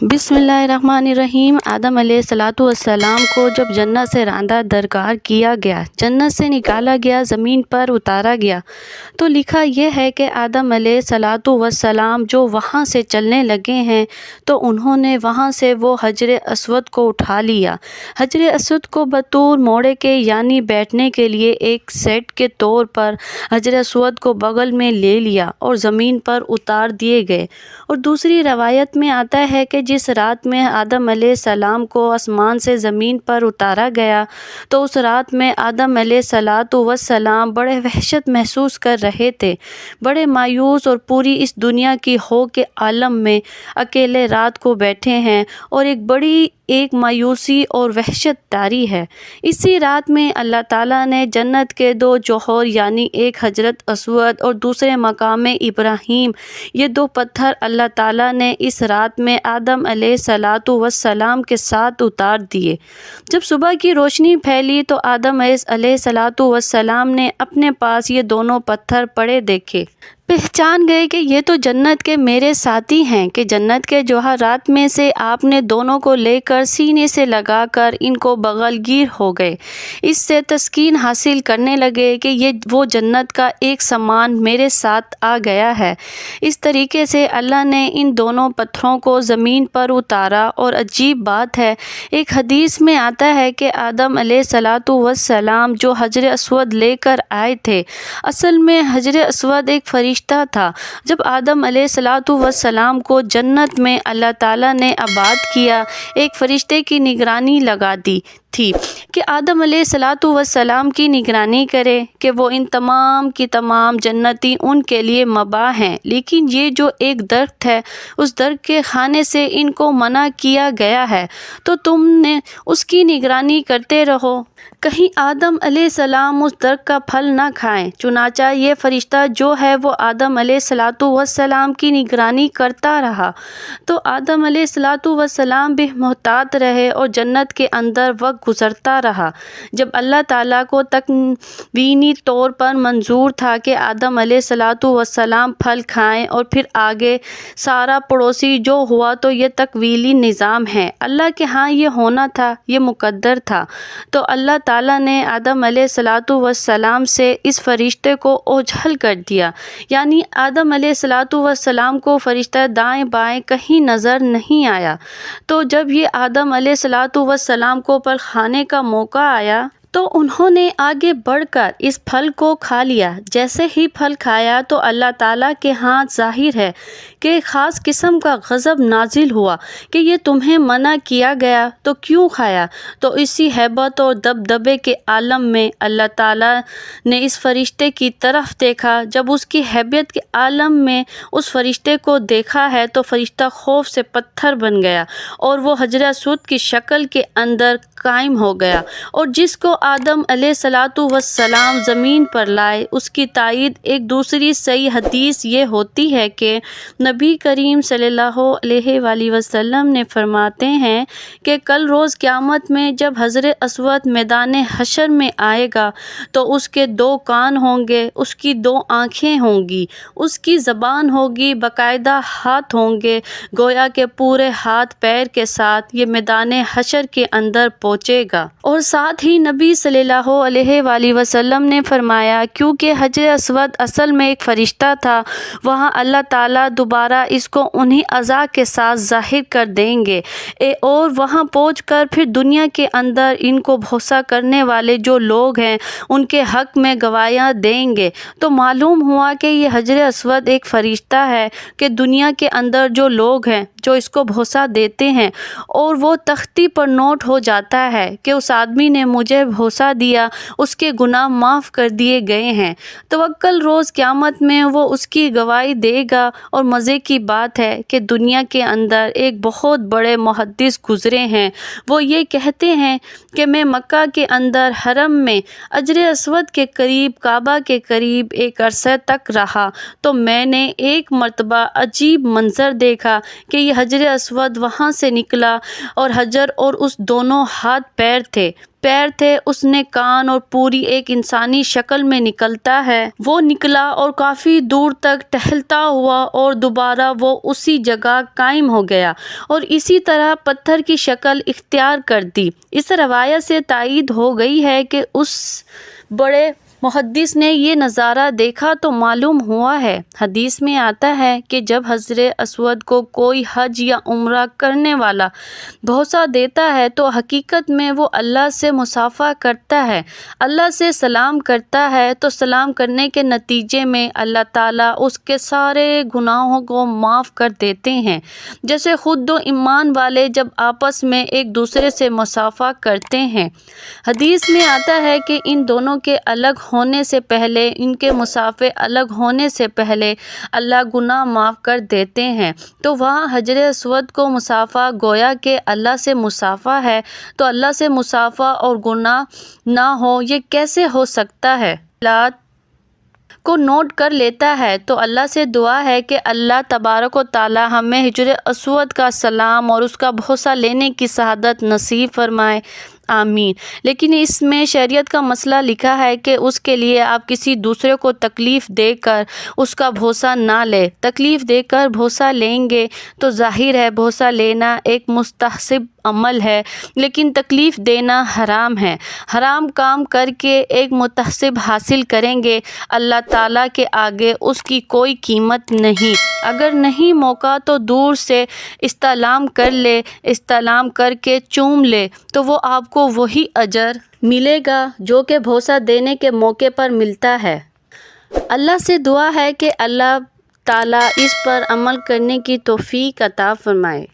بسم اللہ الرحمن الرحیم۔ آدم علیہ السلام کو جب جنت سے راندہ درگار کیا گیا، جنت سے نکالا گیا، زمین پر اتارا گیا، تو لکھا یہ ہے کہ آدم علیہ السلام جو وہاں سے چلنے لگے ہیں تو انہوں نے وہاں سے وہ حجر اسود کو اٹھا لیا۔ حجر اسود کو بطور موڑے کے یعنی بیٹھنے کے لیے ایک سیٹ کے طور پر حجر اسود کو بغل میں لے لیا اور زمین پر اتار دیے گئے۔ اور دوسری روایت میں آتا ہے کہ جس رات میں آدم علیہ السلام کو آسمان سے زمین پر اتارا گیا تو اس رات میں آدم علیہ السلام بڑے وحشت محسوس کر رہے تھے، بڑے مایوس اور پوری اس دنیا کی ہو کے عالم میں اکیلے رات کو بیٹھے ہیں اور ایک مایوسی اور وحشت طاری ہے۔ اسی رات میں اللہ تعالیٰ نے جنت کے دو جوہر یعنی ایک حجرت اسود اور دوسرے مقام ابراہیم، یہ دو پتھر اللہ تعالیٰ نے اس رات میں آدم علیہ السلام کے ساتھ اتار دیے۔ جب صبح کی روشنی پھیلی تو آدم علیہ السلام نے اپنے پاس یہ دونوں پتھر پڑے دیکھے، پہچان گئے کہ یہ تو جنت کے میرے ساتھی ہیں، کہ جنت کے جوہرات میں سے آپ نے دونوں کو لے کر سینے سے لگا کر ان کو بغل گیر ہو گئے۔ اس سے تسکین حاصل کرنے لگے کہ یہ وہ جنت کا ایک سامان میرے ساتھ آ گیا ہے۔ اس طریقے سے اللہ نے ان دونوں پتھروں کو زمین پر اتارا۔ اور عجیب بات ہے، ایک حدیث میں آتا ہے کہ آدم علیہ السلام جو حجر اسود لے کر آئے تھے، اصل میں حجر اسود ایک فرشتہ تھا۔ جب آدم علیہ السلام کو جنت میں اللہ تعالیٰ نے آباد کیا، ایک فرشتے کی نگرانی لگا دی تھی کہ آدم علیہ السلام کی نگرانی کرے کہ وہ ان تمام کی تمام جنتی ان کے لیے مباح ہیں، لیکن یہ جو ایک درخت ہے اس درخت کے کھانے سے ان کو منع کیا گیا ہے، تو تم نے اس کی نگرانی کرتے رہو، کہیں آدم علیہ السلام اس درخت کا پھل نہ کھائیں۔ چنانچہ یہ فرشتہ جو ہے وہ آدم علیہ السلام کی نگرانی کرتا رہا، تو آدم علیہ السلام بھی محتاط رہے اور جنت کے اندر وقت گزرتا رہا۔ جب اللہ تعالیٰ کو تکوینی طور پر منظور تھا کہ آدم علیہ السلام پھل کھائیں اور پھر آگے سارا پڑوسی جو ہوا، تو یہ تکوینی نظام ہے، اللہ کے ہاں یہ ہونا تھا، یہ مقدر تھا۔ تو اللہ تعالیٰ نے آدم علیہ السلام سے اس فرشتے کو اوجھل کر دیا، یعنی آدم علیہ السلام کو فرشتہ دائیں بائیں کہیں نظر نہیں آیا۔ تو جب یہ آدم علیہ السلام کو پھل کھانے کا موقع آیا تو انہوں نے آگے بڑھ کر اس پھل کو کھا لیا۔ جیسے ہی پھل کھایا تو اللہ تعالیٰ کے ہاں ظاہر ہے کہ ایک خاص قسم کا غضب نازل ہوا کہ یہ تمہیں منع کیا گیا تو کیوں کھایا؟ تو اسی ہیبت اور دبدبے کے عالم میں اللہ تعالیٰ نے اس فرشتے کی طرف دیکھا۔ جب اس کی ہیبت کے عالم میں اس فرشتے کو دیکھا ہے تو فرشتہ خوف سے پتھر بن گیا اور وہ حجر اسود کی شکل کے اندر قائم ہو گیا، اور جس کو آدم علیہ السلام زمین پر لائے۔ اس کی تائید ایک دوسری صحیح حدیث یہ ہوتی ہے کہ نبی کریم صلی اللہ علیہ وآلہ وسلم نے فرماتے ہیں کہ کل روز قیامت میں جب حجر اسود میدان حشر میں آئے گا تو اس کے دو کان ہوں گے، اس کی دو آنکھیں ہوں گی، اس کی زبان ہوگی، باقاعدہ ہاتھ ہوں گے، گویا کہ پورے ہاتھ پیر کے ساتھ یہ میدان حشر کے اندر پہنچے گا۔ اور ساتھ ہی نبی صلی اللہ علیہ وآلہ وسلم نے فرمایا کیونکہ حجر اسود اصل میں ایک فرشتہ تھا، وہاں اللہ تعالیٰ دوبارہ اس کو انہی اعضاء کے ساتھ ظاہر کر دیں گے اور وہاں پہنچ کر پھر دنیا کے اندر ان کو بھروسہ کرنے والے جو لوگ ہیں ان کے حق میں گواہیاں دیں گے۔ تو معلوم ہوا کہ یہ حجر اسود ایک فرشتہ ہے کہ دنیا کے اندر جو لوگ ہیں جو اس کو بھروسہ دیتے ہیں اور وہ تختی پر نوٹ ہو جاتا ہے کہ اس آدمی نے مجھے بھروسہ دیا، اس کے گناہ معاف کر دیے گئے ہیں، تو کل روز قیامت میں وہ اس کی گواہی دے گا۔ اور مزے کی بات ہے کہ دنیا کے اندر ایک بہت بڑے محدث گزرے ہیں، وہ یہ کہتے ہیں کہ میں مکہ کے اندر حرم میں حجر اسود کے قریب کعبہ کے قریب ایک عرصے تک رہا، تو میں نے ایک مرتبہ عجیب منظر دیکھا کہ یہ حجر اسود وہاں سے نکلا اور حجر اور اس دونوں ہاتھ پیر تھے، اس نے کان اور پوری ایک انسانی شکل میں نکلتا ہے وہ نکلا اور کافی دور تک ٹہلتا ہوا اور دوبارہ وہ اسی جگہ قائم ہو گیا اور اسی طرح پتھر کی شکل اختیار کر دی۔ اس روایت سے تائید ہو گئی ہے کہ اس بڑے محدث نے یہ نظارہ دیکھا تو معلوم ہوا ہے۔ حدیث میں آتا ہے کہ جب حجر اسود کو کوئی حج یا عمرہ کرنے والا بوسہ دیتا ہے تو حقیقت میں وہ اللہ سے مصافحہ کرتا ہے، اللہ سے سلام کرتا ہے، تو سلام کرنے کے نتیجے میں اللہ تعالیٰ اس کے سارے گناہوں کو معاف کر دیتے ہیں، جیسے خود دو ایمان والے جب آپس میں ایک دوسرے سے مصافحہ کرتے ہیں۔ حدیث میں آتا ہے کہ ان دونوں کے الگ ہونے سے پہلے، ان کے مصافحے الگ ہونے سے پہلے اللہ گناہ معاف کر دیتے ہیں، تو وہاں حجر اسود کو مصافحہ گویا کہ اللہ سے مصافحہ ہے، تو اللہ سے مصافحہ اور گناہ نہ ہو یہ کیسے ہو سکتا ہے؟ کو نوٹ کر لیتا ہے تو اللہ سے دعا ہے کہ اللہ تبارک و تعالی ہمیں حجر اسود کا سلام اور اس کا بوسہ لینے کی سعادت نصیب فرمائے، آمین۔ لیکن اس میں شریعت کا مسئلہ لکھا ہے کہ اس کے لیے آپ کسی دوسرے کو تکلیف دے کر اس کا بوسہ نہ لیں۔ تکلیف دے کر بوسہ لیں گے تو ظاہر ہے بوسہ لینا ایک مستحب عمل ہے، لیکن تکلیف دینا حرام ہے۔ حرام کام کر کے ایک مستحب حاصل کریں گے، اللہ تعالیٰ کے آگے اس کی کوئی قیمت نہیں۔ اگر نہیں موقع تو دور سے استعلام کر لے، استعلام کر کے چوم لے تو وہ آپ کو وہی اجر ملے گا جو کہ بوسہ دینے کے موقع پر ملتا ہے۔ اللہ سے دعا ہے کہ اللہ تعالیٰ اس پر عمل کرنے کی توفیق عطا فرمائے۔